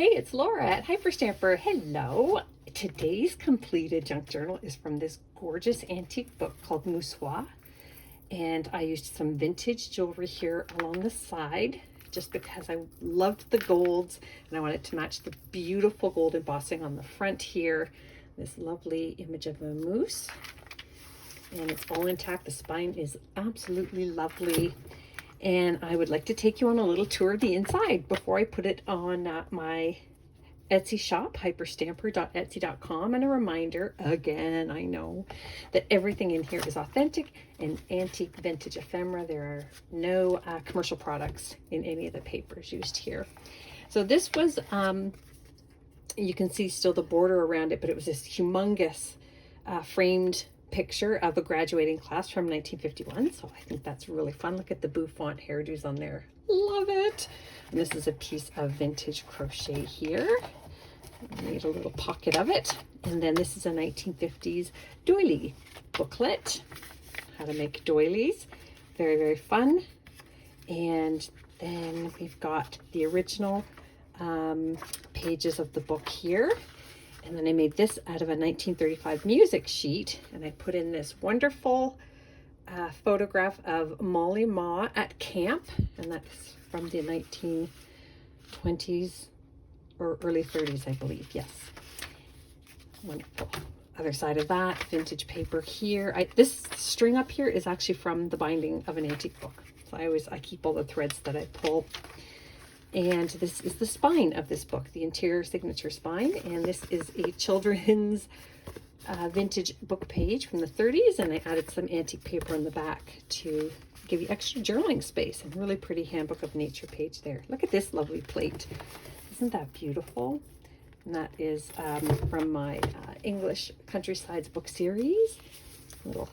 Hey, it's Laura at Hyperstamper. Hello. Today's completed junk journal is from this gorgeous antique book called Moussoir. And I used some vintage jewelry here along the side just because I loved the golds and I wanted to match the beautiful gold embossing on the front here. This lovely image of a moose. And it's all intact. The spine is absolutely lovely. And I would like to take you on a little tour of the inside before I put it on my Etsy shop, hyperstamper.etsy.com. And a reminder, again, I know that everything in here is authentic and antique vintage ephemera. There are no commercial products in any of the papers used here. So this was, you can see still the border around it, but it was this humongous framed picture of a graduating class from 1951. So I think that's really fun. Look at the bouffant hairdos on there. Love it. And this is a piece of vintage crochet here. I made a little pocket of it. And then this is a 1950s doily booklet. How to make doilies. Very, very fun. And then we've got the original pages of the book here. And then I made this out of a 1935 music sheet, and I put in this wonderful photograph of Molly Ma at camp, and that's from the 1920s or early 30s, I believe. Yes. Wonderful. Other side of that, vintage paper here. This string up here is actually from the binding of an antique book. So I keep all the threads that I pull. And this is the spine of this book, the interior signature spine. And this is a children's vintage book page from the 30s. And I added some antique paper in the back to give you extra journaling space. And really pretty handbook of nature page there. Look at this lovely plate. Isn't that beautiful? And that is from my English Countrysides book series. Little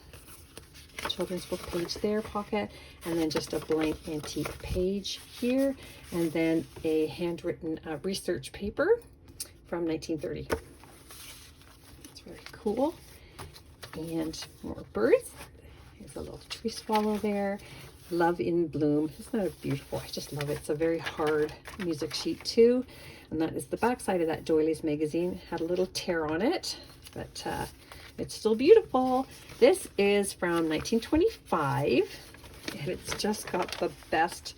children's book page there, pocket, and then just a blank antique page here, and then a handwritten research paper from 1930. It's very cool. And more birds. There's a little tree swallow there. Love in Bloom. Isn't that beautiful? I just love it. It's a very hard music sheet too. And that is the back side of that Doilies magazine. Had a little tear on it, but it's still beautiful. This is from 1925, and it's just got the best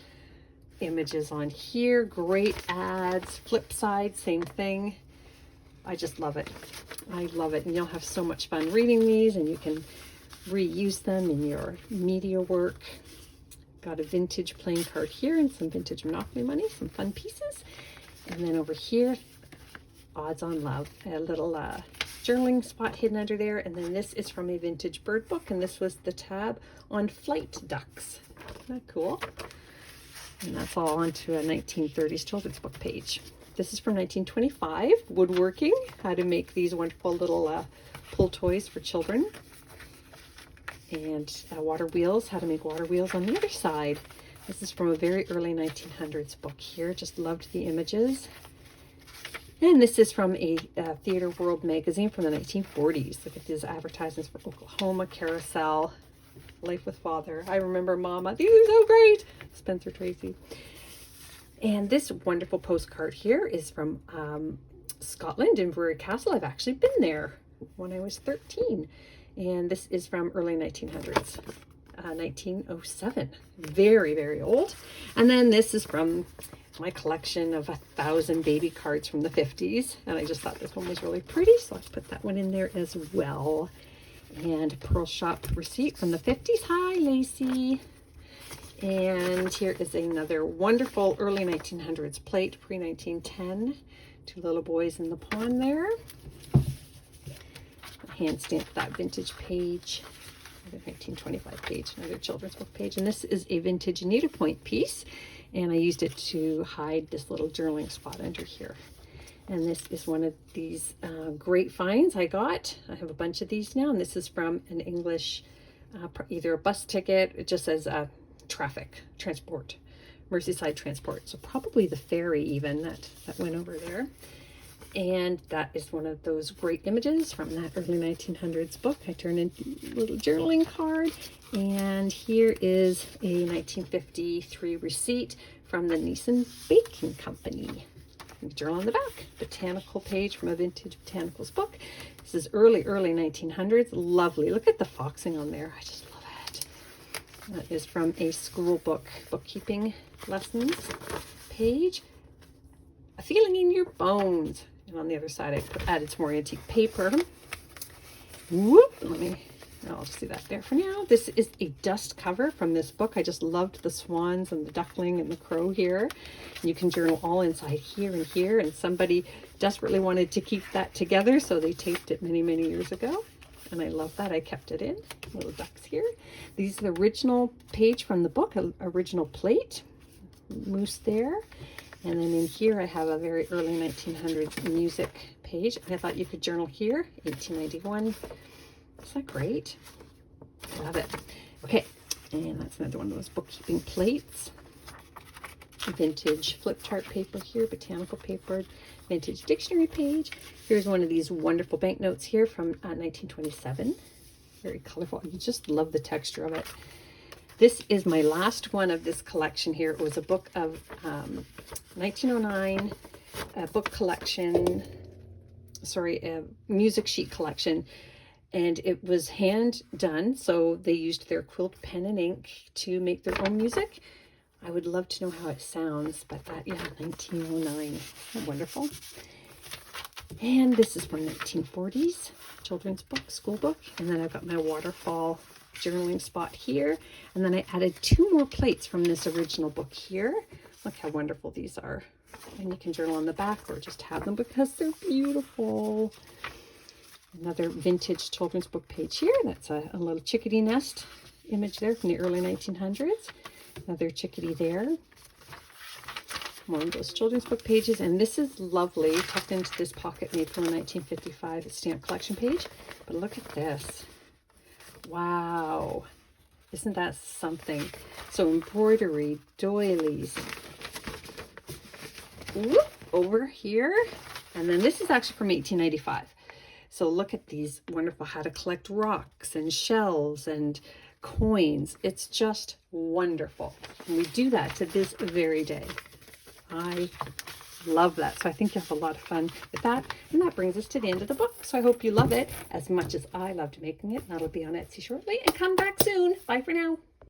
images on here. Great ads. Flip side, same thing. I just love it. I love it. And you'll have so much fun reading these, and you can reuse them in your media work. Got a vintage playing card here and some vintage Monopoly money, some fun pieces. And then over here, Odds on Love, a little journaling spot hidden under there. And then this is from a vintage bird book, and this was the tab on flight ducks. Isn't that cool? And that's all onto a 1930s children's book page. This is from 1925, woodworking, how to make these wonderful little pull toys for children. And water wheels, how to make water wheels on the other side. This is from a very early 1900s book here. Just loved the images. And this is from a Theater World magazine from the 1940s. Look at these advertisements for Oklahoma, Carousel, Life with Father. I Remember Mama. These are so great. Spencer Tracy. And this wonderful postcard here is from Scotland, Inverary Castle. I've actually been there when I was 13. And this is from early 1900s. 1907. Very, very old. And then this is from my collection of 1,000 baby cards from the 50s. And I just thought this one was really pretty, so I put that one in there as well. And Pearl Shop receipt from the 50s. Hi, Lacey. And here is another wonderful early 1900s plate, pre-1910. Two little boys in the pond there. Hand stamped that vintage page. 1925 page, another children's book page. And this is a vintage needlepoint piece, and I used it to hide this little journaling spot under here. And this is one of these great finds I got. I have a bunch of these now, and this is from an English, either a bus ticket, it just says transport, Merseyside Transport. So probably the ferry even that went over there. And that is one of those great images from that early 1900s book. I turned into a little journaling card. And here is a 1953 receipt from the Neeson Baking Company. journal on the back. Botanical page from a vintage botanicals book. This is early 1900s. Lovely. Look at the foxing on there. I just love it. That is from a school book, bookkeeping lessons page. A feeling in your bones. And on the other side, I added some more antique paper. Whoop! I'll just do that there for now. This is a dust cover from this book. I just loved the swans and the duckling and the crow here. And you can journal all inside here and here. And somebody desperately wanted to keep that together, so they taped it many, many years ago. And I love that. I kept it in. Little ducks here. These are the original page from the book, original plate. Moose there. And then in here I have a very early 1900s music page. I thought you could journal here, 1891. Isn't that great? Love it. Okay, and that's another one of those bookkeeping plates. Vintage flip chart paper here, botanical paper, vintage dictionary page. Here's one of these wonderful banknotes here from 1927. Very colorful. You just love the texture of it. This is my last one of this collection here. It was a book of 1909, a book collection, a music sheet collection. And it was hand done, so they used their quilt pen and ink to make their own music. I would love to know how it sounds, but that, yeah, 1909, wonderful. And this is from 1940s, children's book, school book. And then I've got my waterfall journaling spot here. And then I added 2 more plates from this original book here. Look how wonderful these are. And you can journal on the back or just have them because they're beautiful. Another vintage children's book page here. That's a little chickadee nest image there from the early 1900s. Another chickadee there. One of those children's book pages. And this is lovely, tucked into this pocket made from a 1955 stamp collection page. But look at this. Wow. Isn't that something? So embroidery, doilies. Whoop, over here. And then this is actually from 1895. So look at these wonderful how to collect rocks and shells and coins. It's just wonderful. And we do that to this very day. I love that. So I think you'll have a lot of fun with that. And that brings us to the end of the book. So I hope you love it as much as I loved making it. That'll be on Etsy shortly. And come back soon. Bye for now.